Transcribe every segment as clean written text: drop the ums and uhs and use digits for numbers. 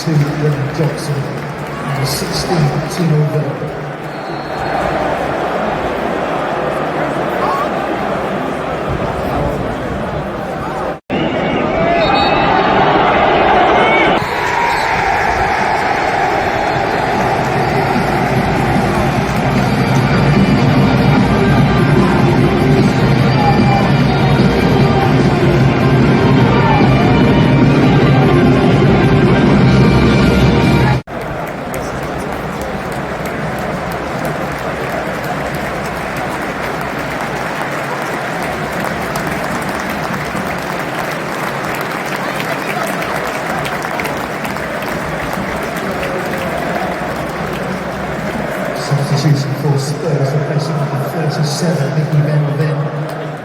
to Brennan Johnson, number 16, Timo Werner. Substitution for Spurs, replacing number 37, Mickey Van,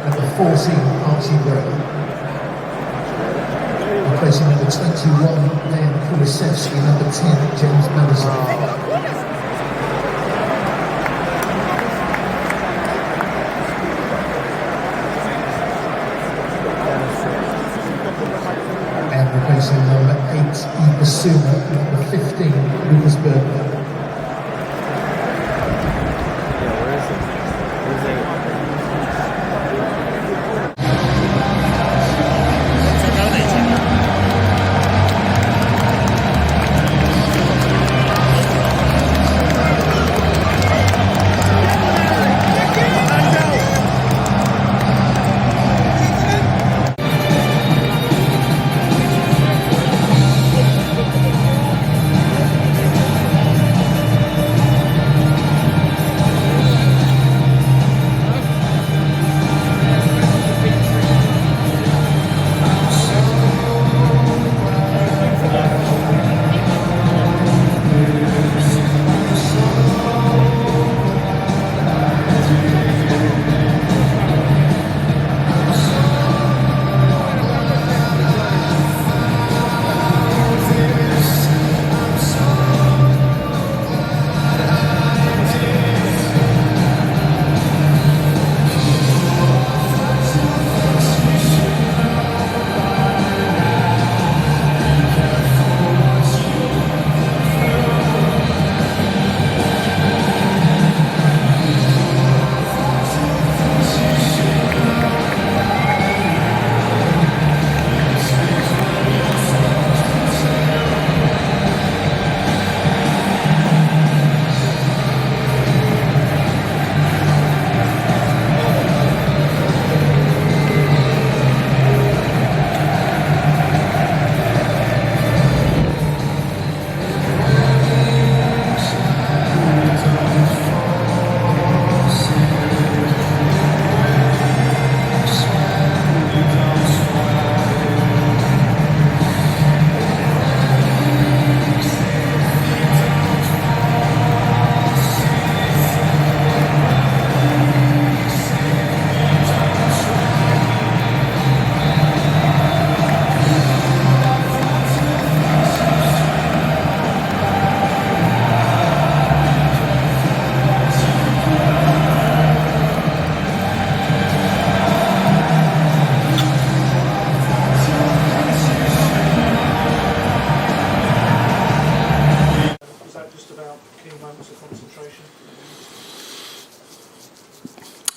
number 14, Archie Berger. Replacing number 21, Dan Kulisevsky, number 10, James Madison. And replacing number 8, Ibasuma, number 15, Lucas Berger.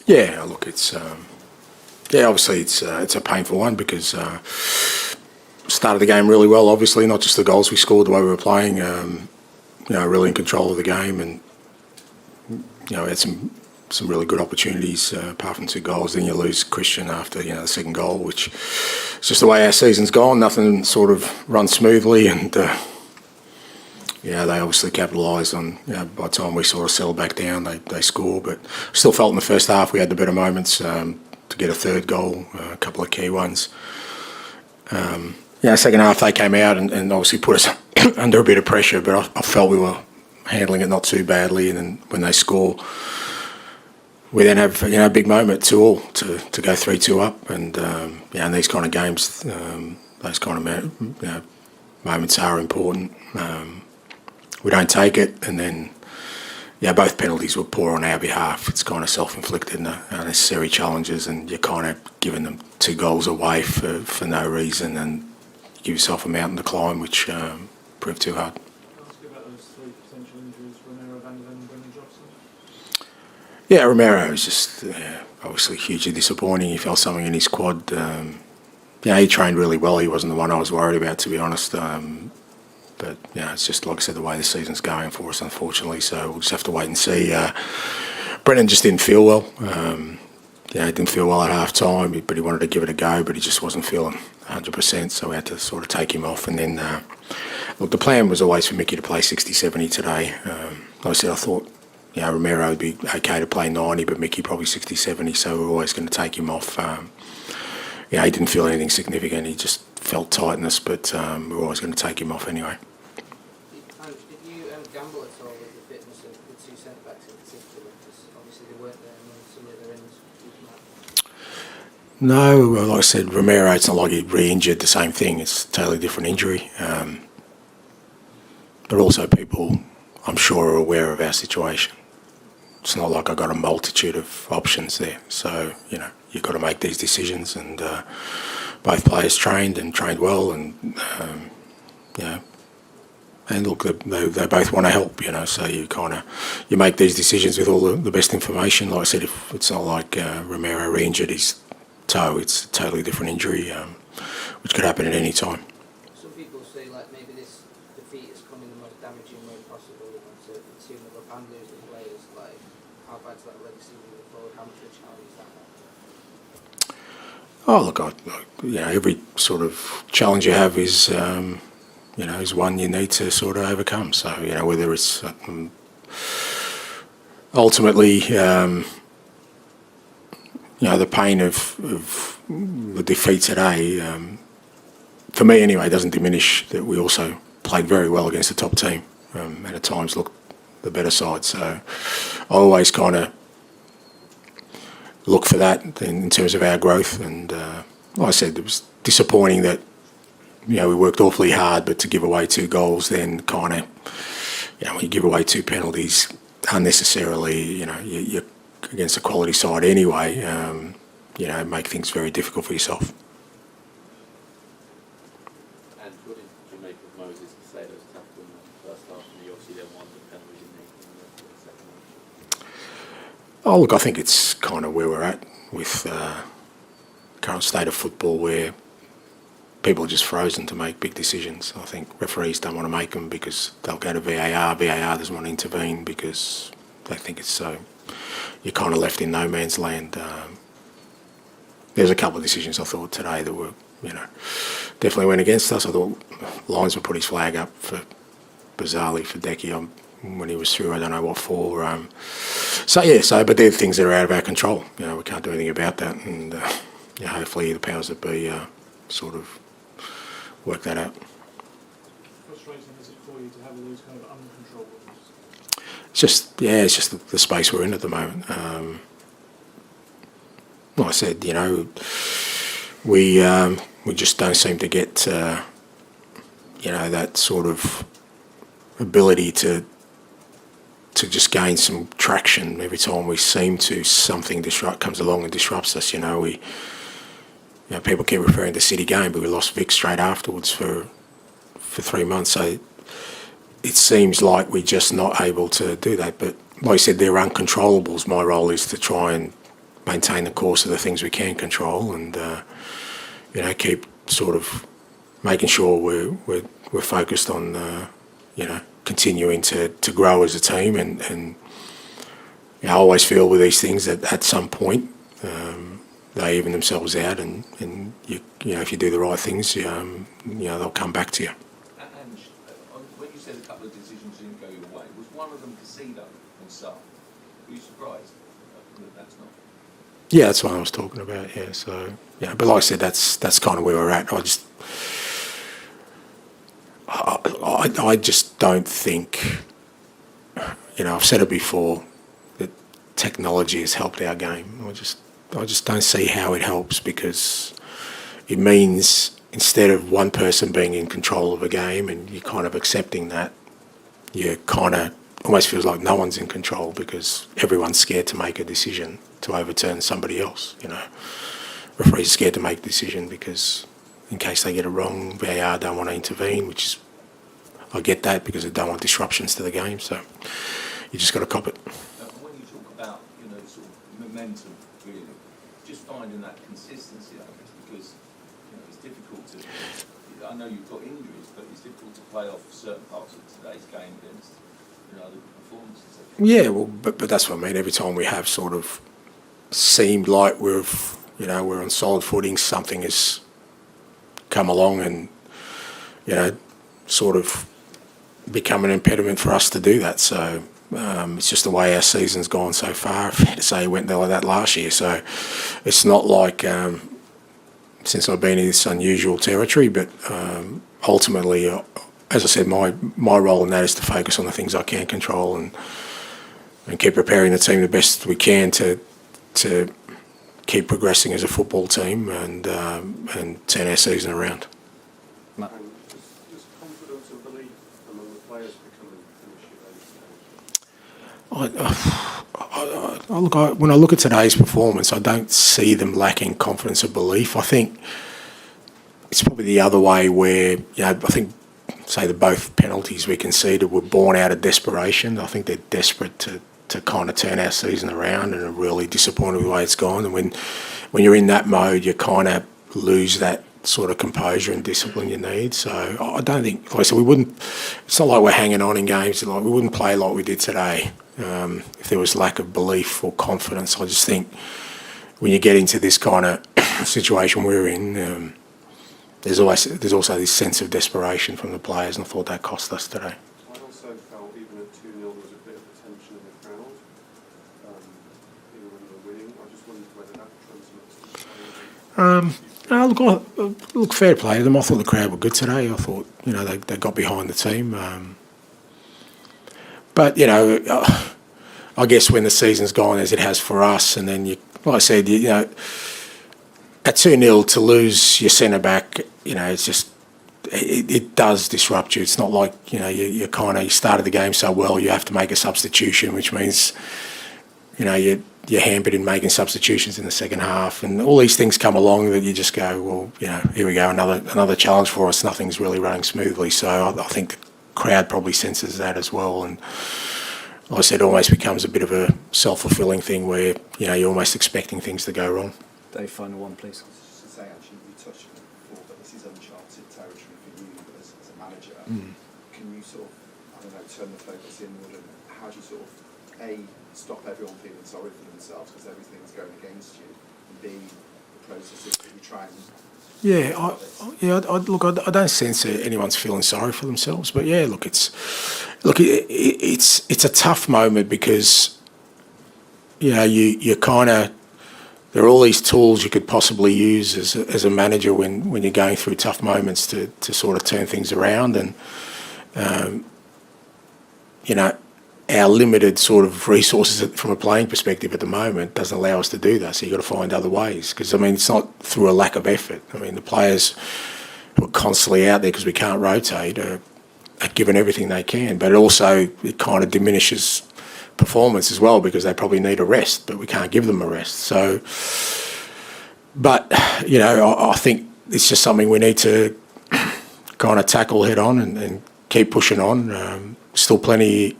Yeah, look, it's obviously it's a painful one because started the game really well. Obviously, not just the goals we scored, the way we were playing. Really in control of the game, and had some really good opportunities. Apart from 2 goals, then you lose Christian after the second goal, which is just the way our season's gone. Nothing sort of runs smoothly, and they obviously capitalised on. By the time we sort of settled back down, they scored, but still felt in the first half we had the better moments to get a third goal, a couple of key ones. Second half they came out and obviously put us under a bit of pressure, but I felt we were handling it not too badly. And then when they score, we then have a big moment to go 3-2 up. And in these kind of games, those kind of moments are important. We don't take it, and then both penalties were poor on our behalf. It's kind of self-inflicted, unnecessary challenges, and you're kind of giving them 2 goals away for no reason, and give yourself a mountain to climb, which prove too hard. Ask you about those three potential injuries: Romero, Van de Ven, and Brendan Jobson. Yeah, Romero was just obviously hugely disappointing. He felt something in his quad. He trained really well. He wasn't the one I was worried about, to be honest. But it's just, like I said, the way the season's going for us, unfortunately. So we'll just have to wait and see. Brendan just didn't feel well. He didn't feel well at half time, but he wanted to give it a go, but he just wasn't feeling 100%, so we had to sort of take him off. And then, look, the plan was always for Mickey to play 60-70 today. Like I said, I thought, Romero would be okay to play 90, but Mickey probably 60-70, so we were always going to take him off. He didn't feel anything significant. He just felt tightness, but we were always going to take him off anyway. Did you gamble at all with the fitness of the two setbacks in particular? Because obviously they weren't there and some of the other ends. No, well, like I said, Romero, it's not like he re-injured the same thing. It's a totally different injury. But also people, I'm sure, are aware of our situation. It's not like I've got a multitude of options there. So, you've got to make these decisions, and both players trained well, and, and look, they both want to help, so you make these decisions with all the best information. Like I said, if it's not like Romero re-injured his toe, it's a totally different injury, which could happen at any time. Some people say maybe this defeat is coming the most damaging way possible, to team them up and lose the players. How bad's that legacy moving forward? How much of a challenge is that? Oh, look, every sort of challenge you have is, is one you need to sort of overcome. So, whether it's ultimately, the pain of the defeat today, for me anyway, doesn't diminish that we also played very well against the top team, and at times looked the better side. So I always kind of look for that in terms of our growth. And like I said, it was disappointing that we worked awfully hard, but to give away 2 goals, then when you give away 2 penalties unnecessarily, you're against a quality side anyway, make things very difficult for yourself. And what did you make of Moses to say those tough in the first half, and you obviously then won the penalties in the second half? Oh, look, I think it's kind of where we're at with the current state of football, where people are just frozen to make big decisions. I think referees don't want to make them because they'll go to VAR. VAR doesn't want to intervene because they think it's so. You're kind of left in no man's land. There's a couple of decisions I thought today that were, definitely went against us. I thought Lyons would put his flag up for bizarrely for Decky when he was through. I don't know what for. But they're things that are out of our control. We can't do anything about that, and hopefully the powers that be sort of work that out. Frustrating is it for you to have all those kind of uncontrollables? It's just the space we're in at the moment. Like I said, we just don't seem to get that sort of ability to just gain some traction every time we seem to. Something comes along and disrupts us. People keep referring to City game, but we lost Vic straight afterwards for 3 months. So it seems like we're just not able to do that. But like I said, they're uncontrollables. My role is to try and maintain the course of the things we can control, and keep sort of making sure we're focused on continuing to grow as a team. And I always feel with these things that at some point they even themselves out, and if you do the right things, they'll come back to you. And when you said a couple of decisions didn't go your way, was one of them Casino and Saar? Were you surprised that that's not? Yeah, that's what I was talking about. Yeah, so but like I said, that's kind of where we're at. I just don't think, I've said it before, that technology has helped our game. I just don't see how it helps, because it means instead of one person being in control of a game and you're kind of accepting that, you kind of almost feels like no one's in control because everyone's scared to make a decision to overturn somebody else. Referees are scared to make a decision because in case they get it wrong, VAR don't want to intervene, which is I get that because I don't want disruptions to the game. So you just got to cop it. When you talk about, sort of momentum, really, just finding that consistency, I guess, because, it's difficult to, I know you've got injuries, but it's difficult to play off certain parts of today's game against, other performances. Yeah, well, but that's what I mean. Every time we have sort of seemed like we're on solid footing, something has come along and, sort of become an impediment for us to do that. So it's just the way our season's gone so far. Fair to say it went there like that last year. So it's not like since I've been in this unusual territory, but ultimately, as I said, my role in that is to focus on the things I can control and keep preparing the team the best we can to keep progressing as a football team and turn our season around. Does confidence and belief among the players become an issue? When I look at today's performance, I don't see them lacking confidence or belief. I think it's probably the other way where, I think, say the both penalties we conceded were born out of desperation. I think they're desperate to kind of turn our season around and are really disappointed with the way it's gone. And when you're in that mode, you kind of lose that sort of composure and discipline you need. So I don't think, like I said, it's not like we're hanging on in games. Like we wouldn't play like we did today if there was lack of belief or confidence. I just think when you get into this kind of situation we're in, there's also this sense of desperation from the players, and I thought that cost us today. I also felt even at 2-0 there was a bit of tension in the crowd, even when they were winning. I just wondered whether that translates. Look, fair play to them. I thought the crowd were good today. I thought, they got behind the team. But, I guess when the season's gone as it has for us, and then, like I said, at 2-0 to lose your centre-back, it's just, it does disrupt you. It's not like, you started the game so well, you have to make a substitution, which means, you're hampered in making substitutions in the second half. And all these things come along that you just go, well, here we go, another challenge for us. Nothing's really running smoothly. So I think the crowd probably senses that as well. And like I said, it almost becomes a bit of a self-fulfilling thing where, you're almost expecting things to go wrong. Dave, final one, please. Just to say, actually, you touched on it before, but this is uncharted territory for you as a manager. Can you sort of, turn the focus inward, and how do you sort of, A, stop everyone feeling sorry for themselves because everything's going against you, and B, the processes that you try and... I don't sense anyone's feeling sorry for themselves, but it's a tough moment because, you kind of... There are all these tools you could possibly use as a manager when you're going through tough moments to sort of turn things around. And, our limited sort of resources from a playing perspective at the moment doesn't allow us to do that. So you've got to find other ways. Because, it's not through a lack of effort. The players who are constantly out there because we can't rotate are giving everything they can. But it kind of diminishes performance as well because they probably need a rest, but we can't give them a rest. So, but, I think it's just something we need to kind of tackle head on and keep pushing on. Still plenty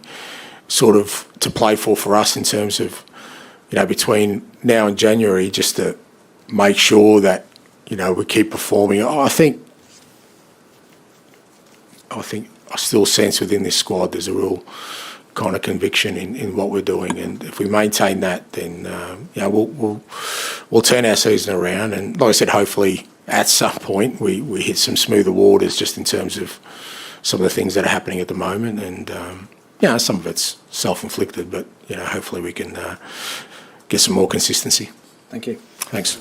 sort of to play for us in terms of, between now and January, just to make sure that, we keep performing. I think I still sense within this squad there's a real kind of conviction in what we're doing, and if we maintain that, then we'll turn our season around. And like I said, hopefully at some point we hit some smoother waters just in terms of some of the things that are happening at the moment, and some of it's self-inflicted, but hopefully we can get some more consistency. Thank you. Thanks.